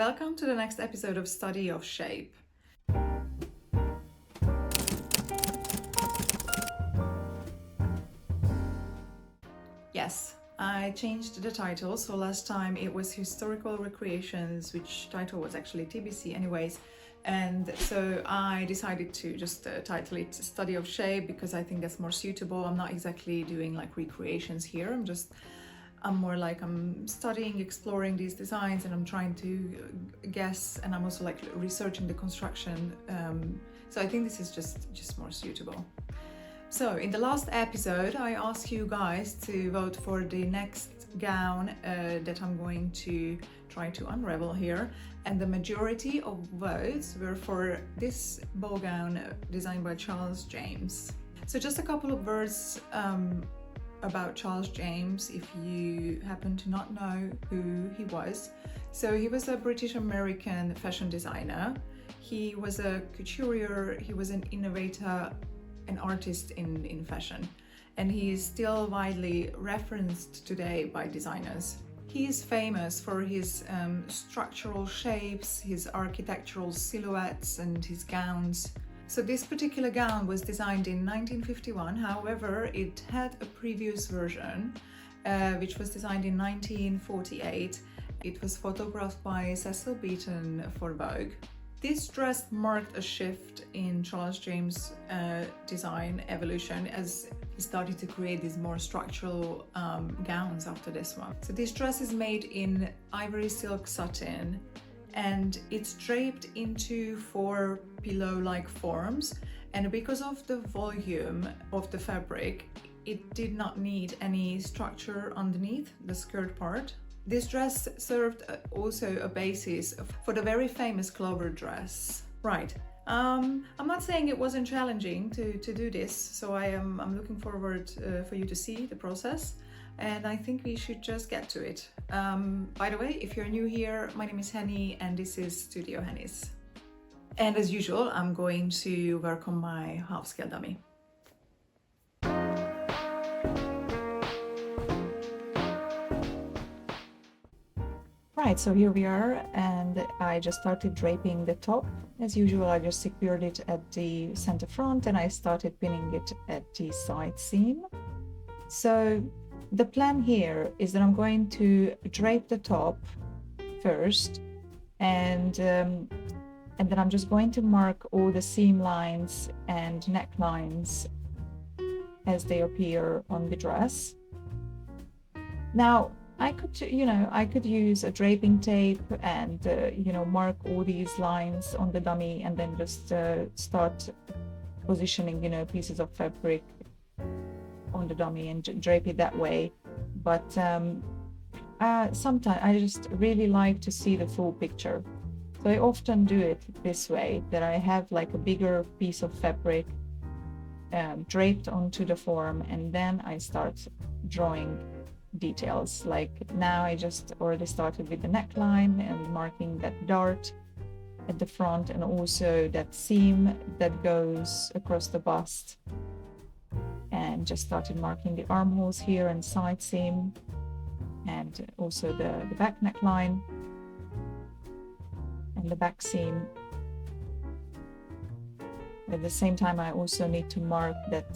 Welcome to the next episode of Study of Shape. Yes, I changed the title. So last time it was Historical Recreations, which title was actually TBC anyways. And so I decided to just title it Study of Shape because I think that's more suitable. I'm not exactly doing like recreations here. I'm more like I'm studying, exploring these designs, and I'm trying to guess, and I'm also like researching the construction. So I think this is just more suitable. So in the last episode, I asked you guys to vote for the next gown that I'm going to try to unravel here. And the majority of votes were for this ball gown designed by Charles James. So just a couple of words about Charles James, if you happen to not know who he was. So he was a British-American fashion designer. He was a couturier, he was an innovator, an artist in fashion, and he is still widely referenced today by designers. He is famous for his structural shapes, his architectural silhouettes, and his gowns. So this particular gown was designed in 1951, however, it had a previous version, which was designed in 1948. It was photographed by Cecil Beaton for Vogue. This dress marked a shift in Charles James' design evolution as he started to create these more structural gowns after this one. So this dress is made in ivory silk satin, and it's draped into 4 pillow-like forms, and because of the volume of the fabric, it did not need any structure underneath the skirt part. This dress served also a basis for the very famous Clover dress. Right, I'm not saying it wasn't challenging to do this, so I'm looking forward for you to see the process. And I think we should just get to it. By the way, if you're new here, my name is Henny and this is Studio Henny's. And as usual, I'm going to work on my half-scale dummy. Right, so here we are, and I just started draping the top. As usual, I just secured it at the center front and I started pinning it at the side seam. So the plan here is that I'm going to drape the top first, and then I'm just going to mark all the seam lines and necklines as they appear on the dress. Now, I could use a draping tape and mark all these lines on the dummy and then just start positioning pieces of fabric on the dummy and drape it that way. But sometimes I just really like to see the full picture, so I often do it this way, that I have like a bigger piece of fabric draped onto the form, and then I start drawing details. Like now I just already started with the neckline and marking that dart at the front, and also that seam that goes across the bust, and just started marking the armholes here and side seam, and also the back neckline and the back seam. At the same time, I also need to mark that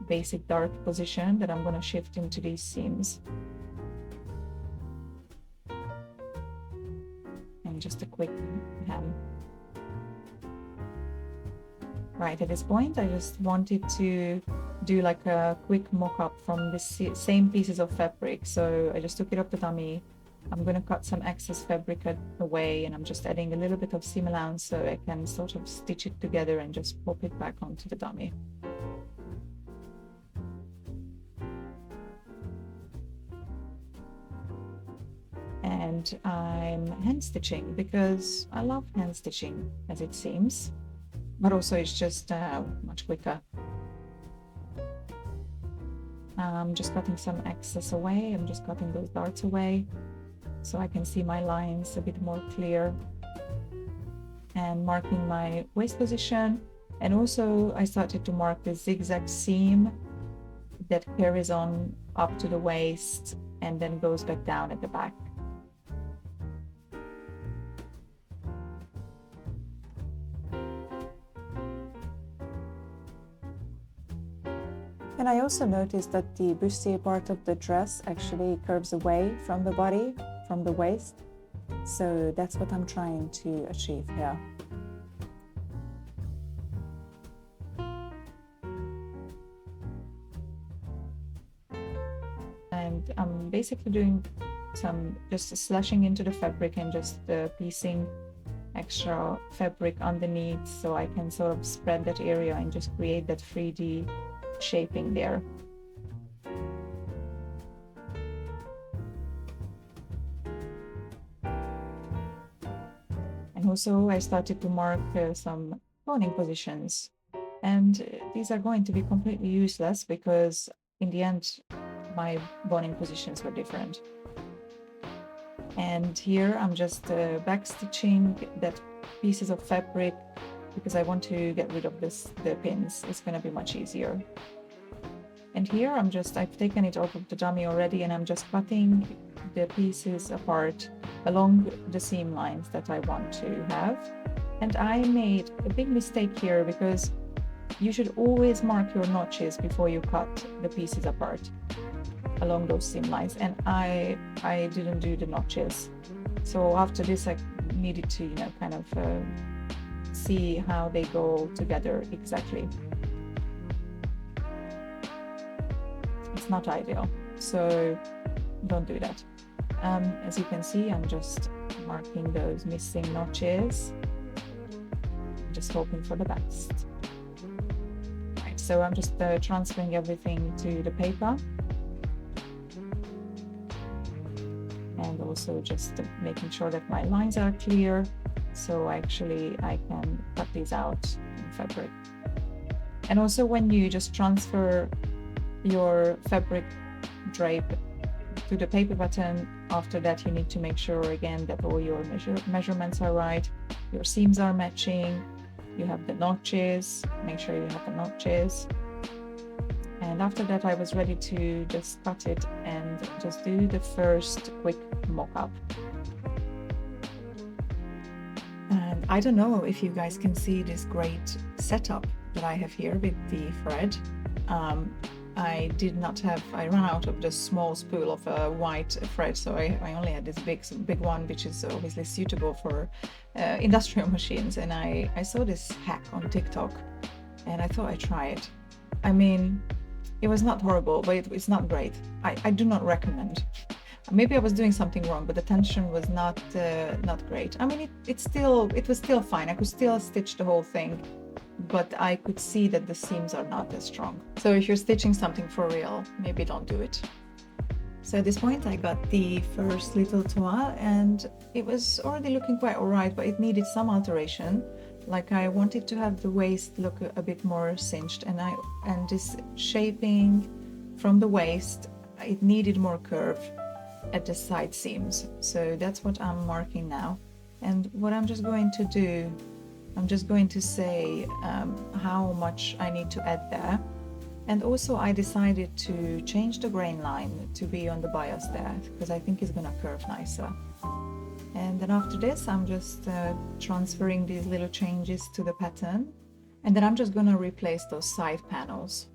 basic dart position that I'm going to shift into these seams. And just a quick hem. Right, at this point I just wanted to do like a quick mock-up from the same pieces of fabric. So I just took it off the dummy. I'm going to cut some excess fabric away, and I'm just adding a little bit of seam allowance so I can sort of stitch it together and just pop it back onto the dummy. And I'm hand stitching because I love hand stitching, as it seems, but also it's just much quicker. I'm just cutting some excess away. I'm just cutting those darts away so I can see my lines a bit more clear, and marking my waist position. And also I started to mark the zigzag seam that carries on up to the waist and then goes back down at the back. And I also noticed that the bustier part of the dress actually curves away from the body, from the waist. So that's what I'm trying to achieve here. And I'm basically doing some just slashing into the fabric and just piecing extra fabric underneath so I can sort of spread that area and just create that 3D shaping there. And also I started to mark some boning positions, and these are going to be completely useless because in the end my boning positions were different. And here I'm just backstitching that pieces of fabric because I want to get rid of the pins. It's going to be much easier. And here I've taken it off of the dummy already, and I'm just cutting the pieces apart along the seam lines that I want to have. And I made a big mistake here because you should always mark your notches before you cut the pieces apart along those seam lines, and I didn't do the notches. So after this I needed to, kind of see how they go together exactly. It's not ideal, so don't do that. As you can see, I'm just marking those missing notches, just hoping for the best. Right, so I'm just transferring everything to the paper. And also just making sure that my lines are clear, so I can cut these out in fabric. And also when you just transfer your fabric drape to the paper button, after that you need to make sure again that all your measurements are right, your seams are matching, you have the notches, make sure you have the notches. And after that I was ready to just cut it and just do the first quick mock-up. And I don't know if you guys can see this great setup that I have here with the thread. I ran out of the small spool of white thread, so I only had this big one, which is obviously suitable for industrial machines. And I saw this hack on TikTok and I thought I'd try it. I mean, it was not horrible, but it's not great. I do not recommend. Maybe I was doing something wrong, but the tension was not great. I mean, it was still fine. I could still stitch the whole thing, but I could see that the seams are not as strong. So if you're stitching something for real, maybe don't do it. So at this point I got the first little toile, and it was already looking quite alright, but it needed some alteration. Like I wanted to have the waist look a bit more cinched, and this shaping from the waist, it needed more curve at the side seams. So that's what I'm marking now. And what I'm just going to do, I'm just going to say how much I need to add there. And also I decided to change the grain line to be on the bias there, because I think it's gonna curve nicer. And then after this, I'm just transferring these little changes to the pattern. And then I'm just gonna replace those side panels.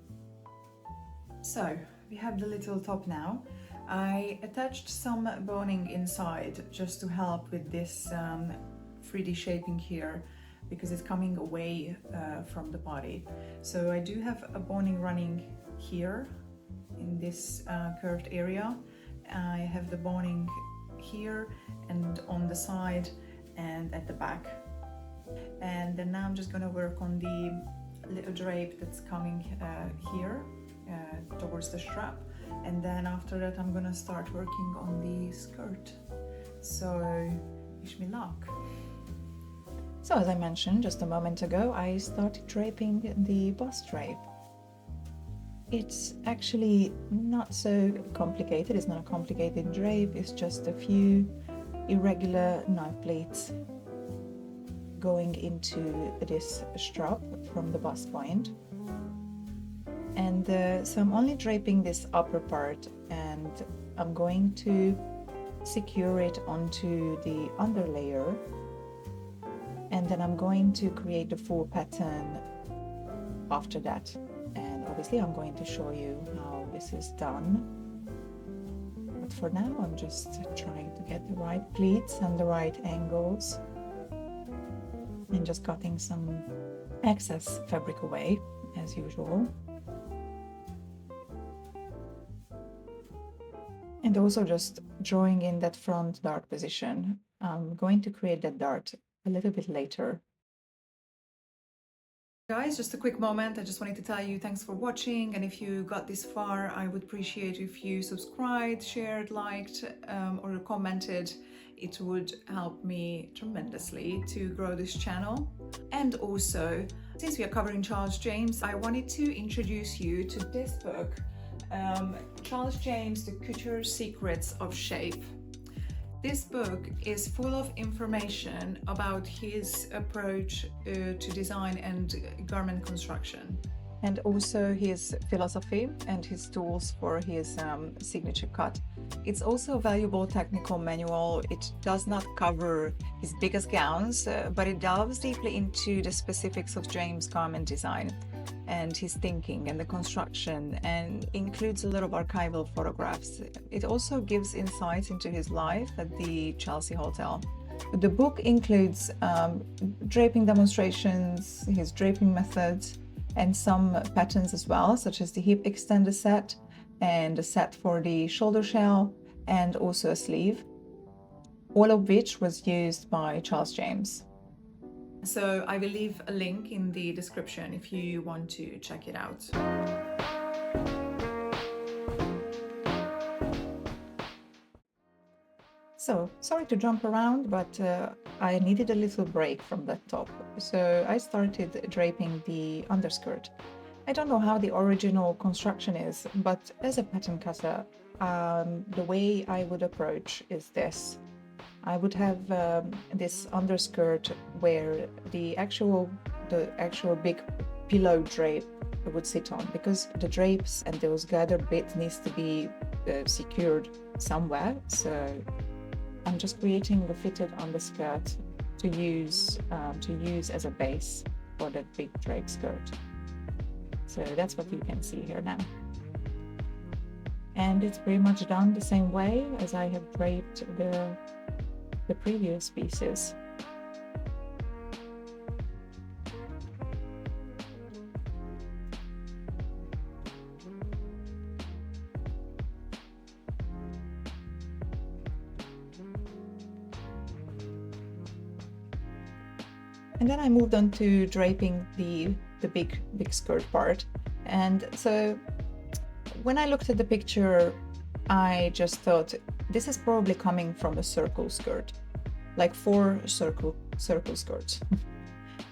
So we have the little top now. I attached some boning inside just to help with this 3D shaping here, because it's coming away from the body. So I do have a boning running here in this curved area. I have the boning here and on the side and at the back. And then now I'm just going to work on the little drape that's coming here towards the strap. And then after that I'm going to start working on the skirt. So wish me luck. So as I mentioned just a moment ago, I started draping the bust drape. It's actually not so complicated. It's not a complicated drape. It's just a few irregular knife pleats going into this strap from the bust point. And so I'm only draping this upper part, and I'm going to secure it onto the underlayer. And then I'm going to create the full pattern after that. And obviously I'm going to show you how this is done. But for now, I'm just trying to get the right pleats and the right angles, and just cutting some excess fabric away as usual. And also just drawing in that front dart position. I'm going to create that dart a little bit later. Guys, just a quick moment. I just wanted to tell you thanks for watching, and if you got this far, I would appreciate if you subscribed, shared, liked, or commented. It would help me tremendously to grow this channel. And also, since we are covering Charles James, I wanted to introduce you to this book, Charles James, The Couture Secrets of Shape. This book is full of information about his approach to design and garment construction. And also his philosophy and his tools for his signature cut. It's also a valuable technical manual. It does not cover his biggest gowns, but it delves deeply into the specifics of James' garment design and his thinking and the construction, and includes a lot of archival photographs. It also gives insights into his life at the Chelsea Hotel. The book includes draping demonstrations, his draping methods, and some patterns as well, such as the hip extender set and a set for the shoulder shell, and also a sleeve, all of which was used by Charles James. So I will leave a link in the description if you want to check it out. So, sorry to jump around, but I needed a little break from that top. So I started draping the underskirt. I don't know how the original construction is, but as a pattern cutter, the way I would approach is this. I would have this underskirt where the actual big pillow drape would sit on, because the drapes and those gathered bits needs to be secured somewhere. So I'm just creating the fitted underskirt to use as a base for that big drape skirt. So that's what you can see here now. And it's pretty much done the same way as I have draped the previous pieces. And then I moved on to draping the big skirt part. And so when I looked at the picture, I just thought this is probably coming from a circle skirt, like 4 circle skirts,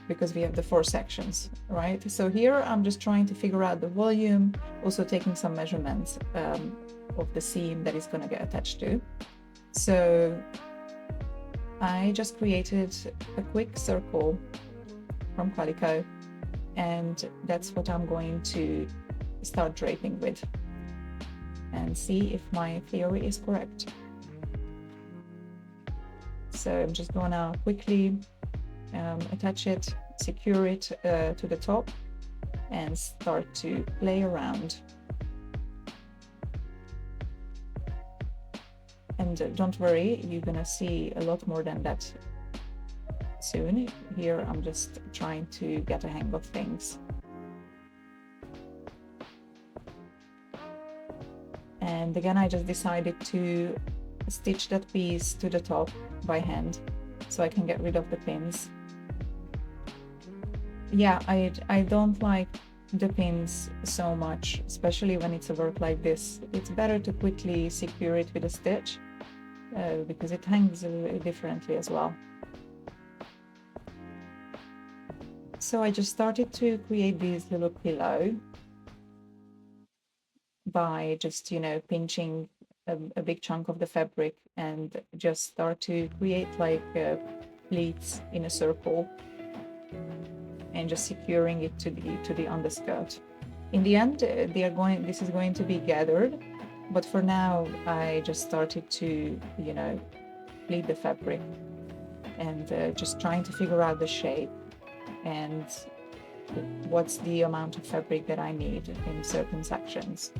because we have the 4 sections, right? So here I'm just trying to figure out the volume, also taking some measurements of the seam that is going to get attached to. So I just created a quick circle from calico, and that's what I'm going to start draping with, and see if my theory is correct. So I'm just gonna quickly attach it, secure it to the top, and start to play around. And don't worry, you're gonna see a lot more than that soon. Here I'm just trying to get a hang of things. And again, I just decided to stitch that piece to the top by hand so I can get rid of the pins. Yeah, I don't like the pins so much, especially when it's a work like this. It's better to quickly secure it with a stitch because it hangs differently as well. So I just started to create this little pillow by just, pinching a big chunk of the fabric and just start to create like pleats in a circle and just securing it to the underskirt. In the end, this is going to be gathered, but for now I just started to, pleat the fabric and just trying to figure out the shape and what's the amount of fabric that I need in certain sections,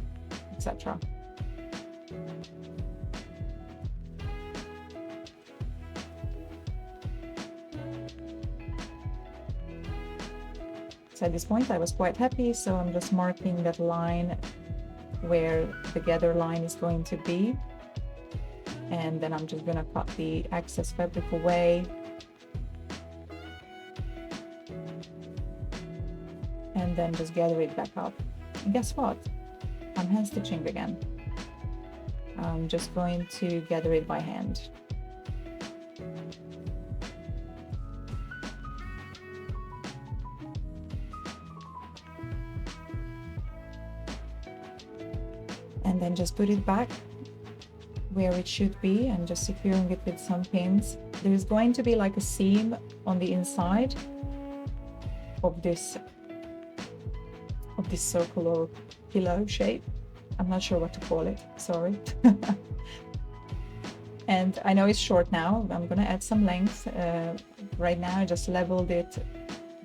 etc. So at this point I was quite happy, so I'm just marking that line where the gather line is going to be, and then I'm just going to cut the excess fabric away, and then just gather it back up. And guess what? I'm hand stitching again. I'm just going to gather it by hand. And then just put it back where it should be and just securing it with some pins. There's going to be like a seam on the inside of this circular pillow shape. I'm not sure what to call it, sorry. And I know it's short now. I'm gonna add some length. Right now I just leveled it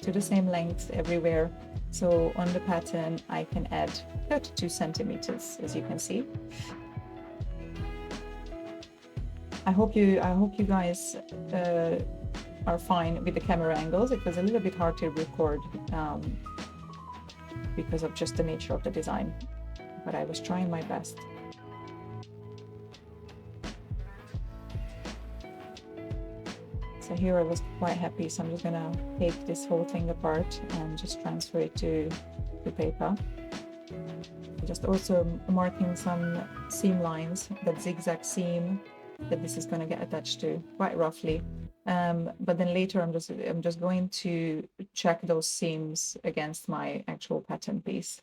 to the same length everywhere. So on the pattern I can add 32 centimeters, as you can see. I hope you guys are fine with the camera angles. It was a little bit hard to record because of just the nature of the design, but I was trying my best. So here I was quite happy, so I'm just gonna take this whole thing apart and just transfer it to the paper. Just also marking some seam lines, that zigzag seam that this is going to get attached to, quite roughly. But then later I'm just going to check those seams against my actual pattern piece.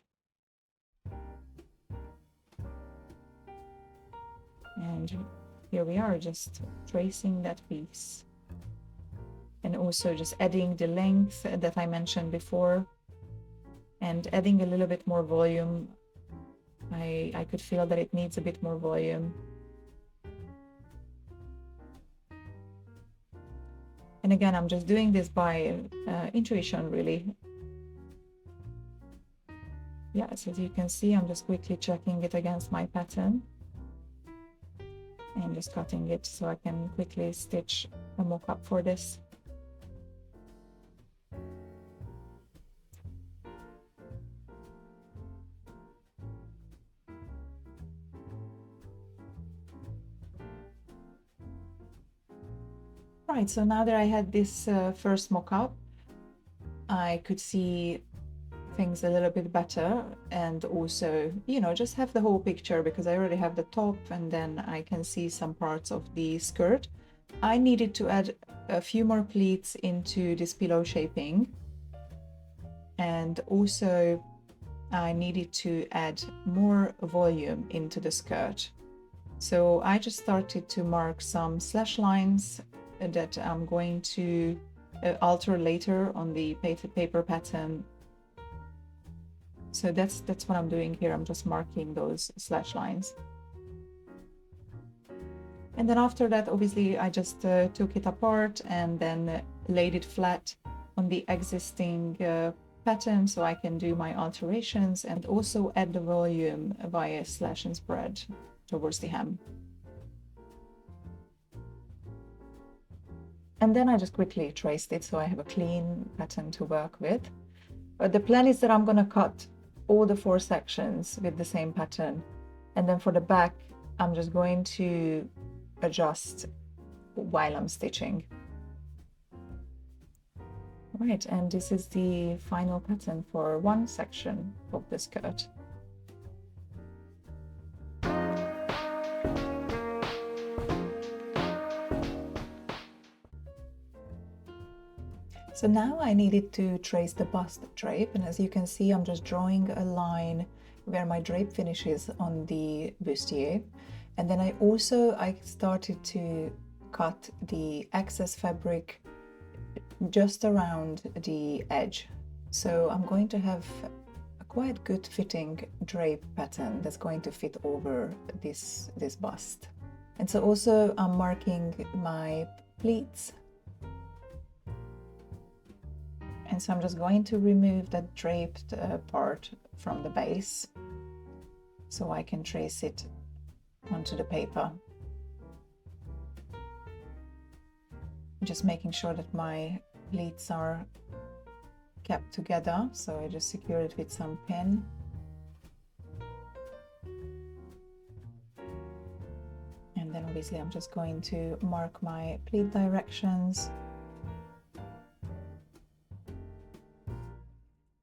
And here we are, just tracing that piece. And also just adding the length that I mentioned before and adding a little bit more volume. I could feel that it needs a bit more volume. And again, I'm just doing this by intuition, really. Yes, as you can see, I'm just quickly checking it against my pattern and just cutting it so I can quickly stitch a mock-up for this. Right, so now that I had this first mock-up, I could see things a little bit better, and also, you know, just have the whole picture, because I already have the top and then I can see some parts of the skirt. I needed to add a few more pleats into this pillow shaping, and also I needed to add more volume into the skirt. So I just started to mark some slash lines that I'm going to alter later on the paper pattern. So that's what I'm doing here. I'm just marking those slash lines. And then after that, obviously, I just took it apart and then laid it flat on the existing pattern so I can do my alterations and also add the volume via slash and spread towards the hem. And then I just quickly traced it so I have a clean pattern to work with. But the plan is that I'm going to cut all the 4 sections with the same pattern. And then for the back, I'm just going to adjust while I'm stitching. Right, and this is the final pattern for one section of the skirt. So now I needed to trace the bust drape, and as you can see, I'm just drawing a line where my drape finishes on the bustier. And then I started to cut the excess fabric just around the edge. So I'm going to have a quite good fitting drape pattern that's going to fit over this bust. And so also I'm marking my pleats. And so I'm just going to remove that draped part from the base so I can trace it onto the paper. Just making sure that my pleats are kept together, so I just secure it with some pin. And then obviously I'm just going to mark my pleat directions.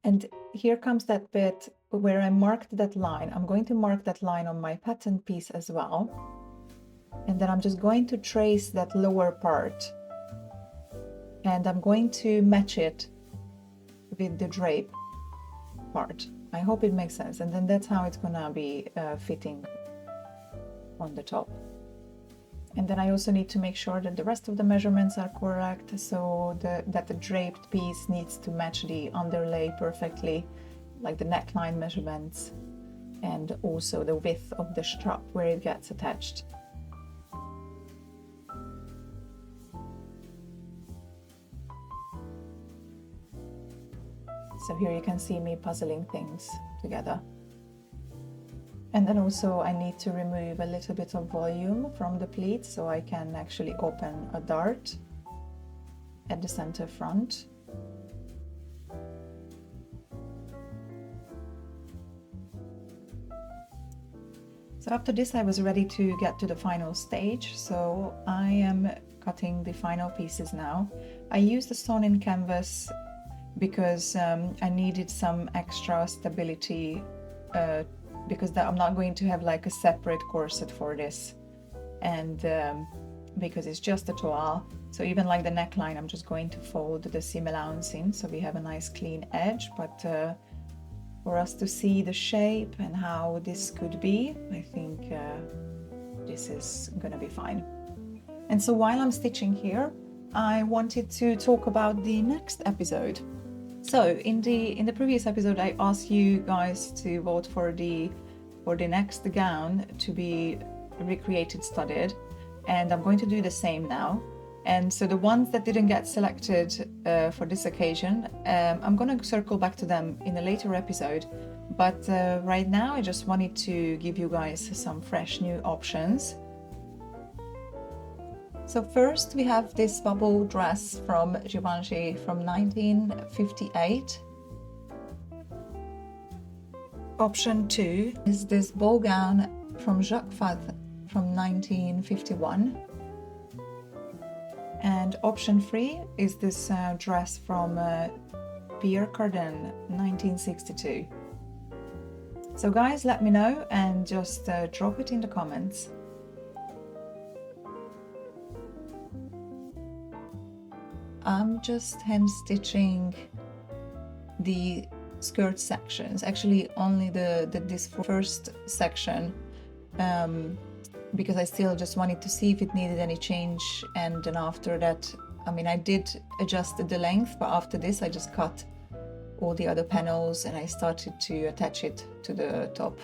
And here comes that bit where I marked that line. I'm going to mark that line on my pattern piece as well. And then I'm just going to trace that lower part. And I'm going to match it with the drape part. I hope it makes sense. And then that's how it's gonna be fitting on the top. And then I also need to make sure that the rest of the measurements are correct, so that the draped piece needs to match the underlay perfectly, like the neckline measurements, and also the width of the strap where it gets attached. So here you can see me puzzling things together. And then also I need to remove a little bit of volume from the pleat so I can actually open a dart at the center front. So after this I was ready to get to the final stage, so I am cutting the final pieces now. I used the sewn-in canvas because I needed some extra stability because I'm not going to have like a separate corset for this, and because it's just a toile, so even like the neckline I'm just going to fold the seam allowance in so we have a nice clean edge, but for us to see the shape and how this could be, I think this is gonna be fine. And so while I'm stitching here, I wanted to talk about the next episode. So in the previous episode, I asked you guys to vote for the next gown to be recreated studded, and I'm going to do the same now. And so the ones that didn't get selected for this occasion, I'm going to circle back to them in a later episode. But right now, I just wanted to give you guys some fresh new options. So first we have this bubble dress from Givenchy from 1958. Option 2 is this ball gown from Jacques Fath from 1951. And option 3 is this dress from Pierre Cardin, 1962. So guys, let me know and just drop it in the comments. I'm just hand stitching the skirt sections, actually only this first section, because I still just wanted to see if it needed any change. And then after that, I mean, I did adjust the length, but after this I just cut all the other panels and I started to attach it to the top.